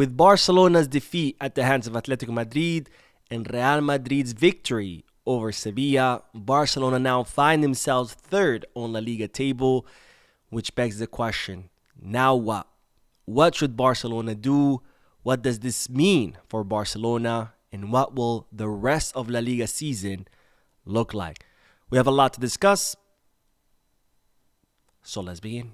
With Barcelona's defeat at the hands of Atletico Madrid and Real Madrid's victory over Sevilla, Barcelona now find themselves third on La Liga table, which begs the question, now what? What should Barcelona do? What does this mean for Barcelona? And what will the rest of La Liga season look like? We have a lot to discuss, so let's begin.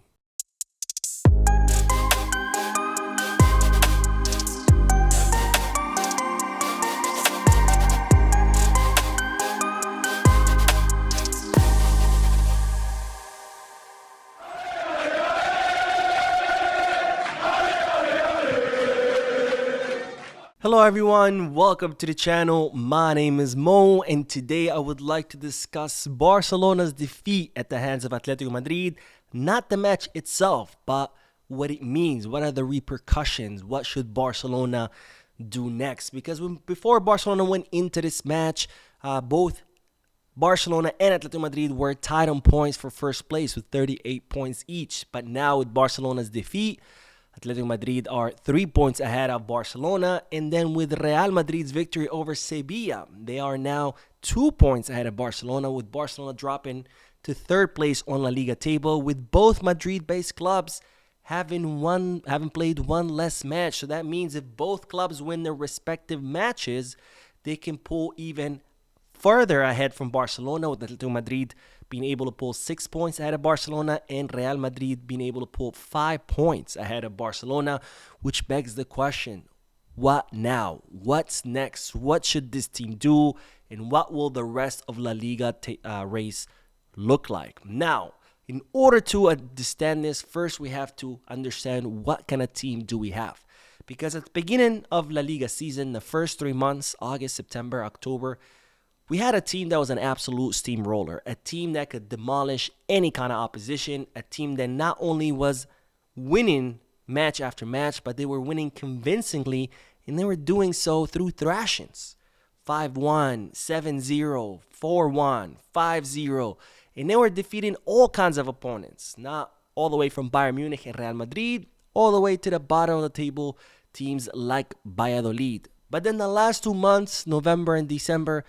Hello everyone, welcome to the channel. My name is Mo, and today I would like to discuss Barcelona's defeat at the hands of Atletico Madrid. Not the match itself, but what it means. What are the repercussions? What should Barcelona do next? Because before Barcelona went into this match, both Barcelona and Atletico Madrid were tied on points for first place with 38 points each. But now with Barcelona's defeat, Atletico Madrid are 3 points ahead of Barcelona, and then with Real Madrid's victory over Sevilla, they are now 2 points ahead of Barcelona, with Barcelona dropping to third place on La Liga table, with both Madrid-based clubs having played one less match. So that means if both clubs win their respective matches, they can pull even further ahead from Barcelona, with Atletico Madrid being able to pull 6 points ahead of Barcelona and Real Madrid being able to pull 5 points ahead of Barcelona, which begs the question, what now? What's next? What should this team do? And what will the rest of La Liga race look like? Now, in order to understand this, first we have to understand what kind of team do we have. Because at the beginning of La Liga season, the first 3 months, August, September, October, we had a team that was an absolute steamroller, a team that could demolish any kind of opposition, a team that not only was winning match after match, but they were winning convincingly, and they were doing so through thrashings. 5-1, 7-0, 4-1, 5-0, and they were defeating all kinds of opponents, not all the way from Bayern Munich and Real Madrid, all the way to the bottom of the table, teams like Valladolid. But then the last 2 months, November and December,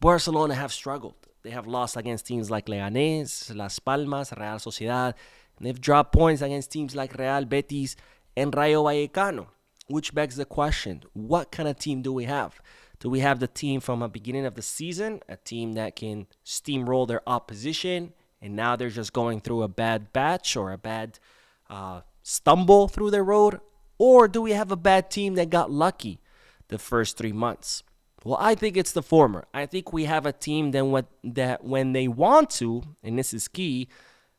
Barcelona have struggled. They have lost against teams like Leganés, Las Palmas, Real Sociedad, and they've dropped points against teams like Real Betis and Rayo Vallecano, which begs the question, what kind of team do we have? Do we have the team from the beginning of the season, a team that can steamroll their opposition, and now they're just going through a bad batch or a bad stumble through their road? Or do we have a bad team that got lucky the first 3 months? Well, I think it's the former. I think we have a team that when they want to, and this is key,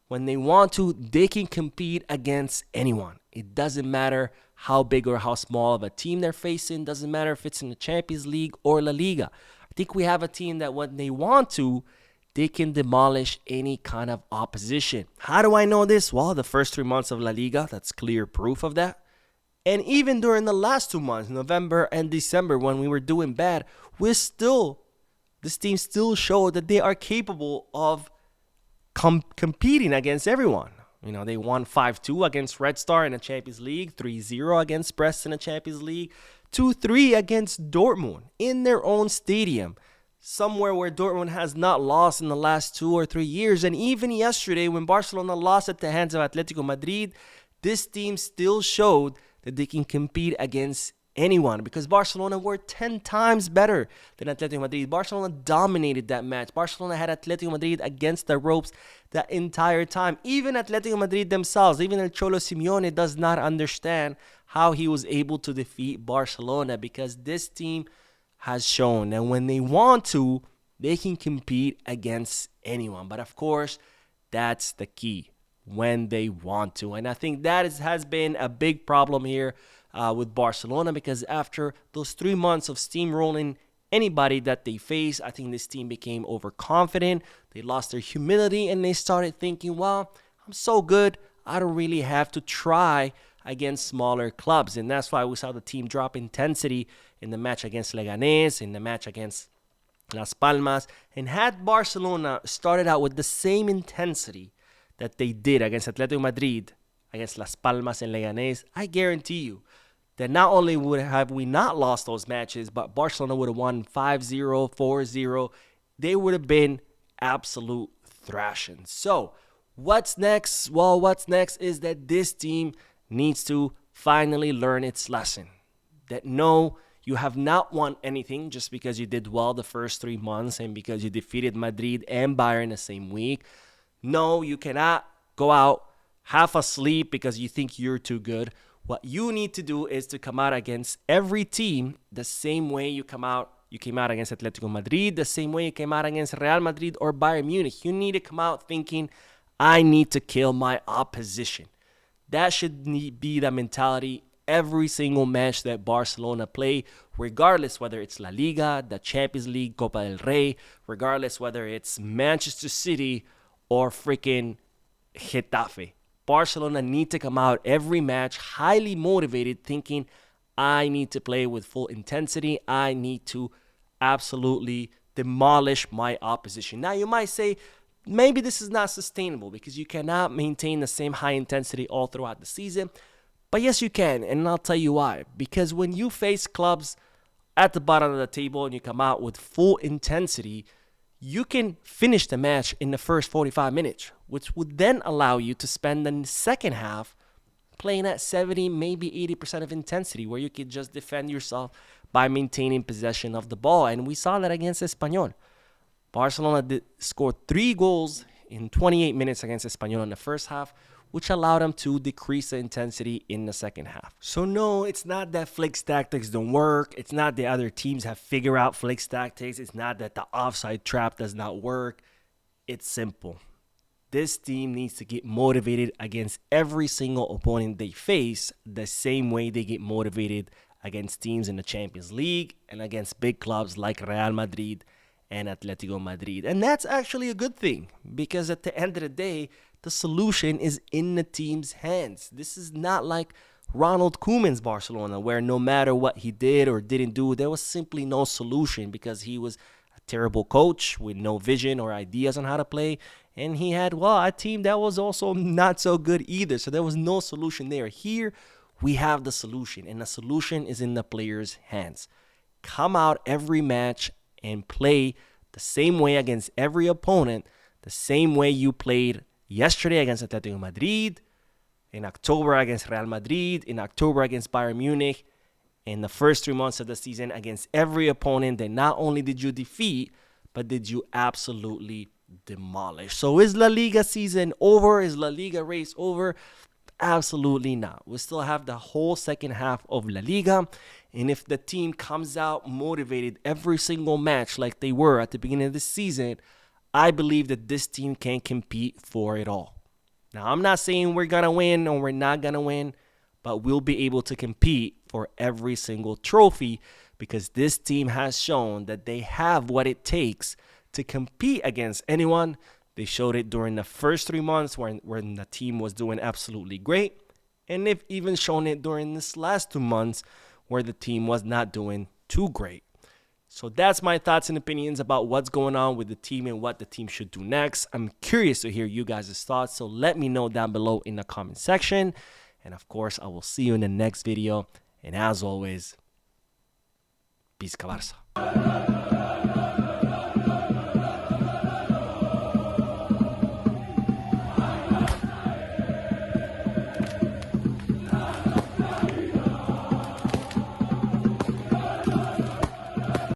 when they want to, they can compete against anyone. It doesn't matter how big or how small of a team they're facing. Doesn't matter if it's in the Champions League or La Liga. I think we have a team that when they want to, they can demolish any kind of opposition. How do I know this? Well, the first 3 months of La Liga, that's clear proof of that. And even during the last 2 months, November and December, when we were doing bad, this team still showed that they are capable of competing against everyone. You know, they won 5-2 against Red Star in the Champions League, 3-0 against Brest in the Champions League, 2-3 against Dortmund in their own stadium, somewhere where Dortmund has not lost in the last 2 or 3 years. And even yesterday, when Barcelona lost at the hands of Atletico Madrid, this team still showed that they can compete against anyone, because Barcelona were 10 times better than Atletico Madrid. Barcelona dominated that match. Barcelona had Atletico Madrid against the ropes that entire time. Even Atletico Madrid themselves, even El Cholo Simeone does not understand how he was able to defeat Barcelona, because this team has shown that when they want to, they can compete against anyone. But of course, that's the key, when they want to. And I think that has been a big problem here with Barcelona, because after those 3 months of steamrolling anybody that they face, I think this team became overconfident. They lost their humility, and they started thinking, well, I'm so good, I don't really have to try against smaller clubs. And that's why we saw the team drop intensity in the match against Leganés, in the match against Las Palmas. And had Barcelona started out with the same intensity that they did against Atletico Madrid, against Las Palmas and Leganés, I guarantee you then not only would have we not lost those matches, but Barcelona would have won 5-0, 4-0. They would have been absolute thrashing. So what's next? Well, what's next is that this team needs to finally learn its lesson. That no, you have not won anything just because you did well the first 3 months and because you defeated Madrid and Bayern the same week. No, you cannot go out half asleep because you think you're too good. What you need to do is to come out against every team the same way you came out against Atletico Madrid, the same way you came out against Real Madrid or Bayern Munich. You need to come out thinking, I need to kill my opposition. That should be the mentality every single match that Barcelona play, regardless whether it's La Liga, the Champions League, Copa del Rey, regardless whether it's Manchester City or freaking Getafe. Barcelona need to come out every match highly motivated, thinking, I need to play with full intensity. I need to absolutely demolish my opposition. Now, you might say, maybe this is not sustainable because you cannot maintain the same high intensity all throughout the season. But yes, you can, and I'll tell you why. Because when you face clubs at the bottom of the table and you come out with full intensity, you can finish the match in the first 45 minutes, which would then allow you to spend the second half playing at 70, maybe 80% of intensity, where you could just defend yourself by maintaining possession of the ball. And we saw that against Espanyol. Barcelona scored 3 goals in 28 minutes against Espanyol in the first half, which allowed them to decrease the intensity in the second half. So no, it's not that Flick's tactics don't work. It's not that other teams have figured out Flick's tactics. It's not that the offside trap does not work. It's simple. This team needs to get motivated against every single opponent they face the same way they get motivated against teams in the Champions League and against big clubs like Real Madrid and Atletico Madrid. And that's actually a good thing because at the end of the day, the solution is in the team's hands. This is not like Ronald Koeman's Barcelona, where no matter what he did or didn't do, there was simply no solution because he was a terrible coach with no vision or ideas on how to play. And he had, well, a team that was also not so good either. So there was no solution there. Here, we have the solution, and the solution is in the players' hands. Come out every match and play the same way against every opponent, the same way you played yesterday against Atletico Madrid, in October against Real Madrid, in October against Bayern Munich, in the first 3 months of the season against every opponent that not only did you defeat, but did you absolutely demolish. So is La Liga season over? Is La Liga race over? Absolutely not. We still have the whole second half of La Liga. And if the team comes out motivated every single match like they were at the beginning of the season, I believe that this team can compete for it all. Now, I'm not saying we're going to win or we're not going to win, but we'll be able to compete for every single trophy because this team has shown that they have what it takes to compete against anyone. They showed it during the first 3 months when the team was doing absolutely great. And they've even shown it during this last 2 months where the team was not doing too great. So that's my thoughts and opinions about what's going on with the team and what the team should do next. I'm curious to hear you guys' thoughts, so let me know down below in the comment section. And of course, I will see you in the next video. And as always, Peace, Barça.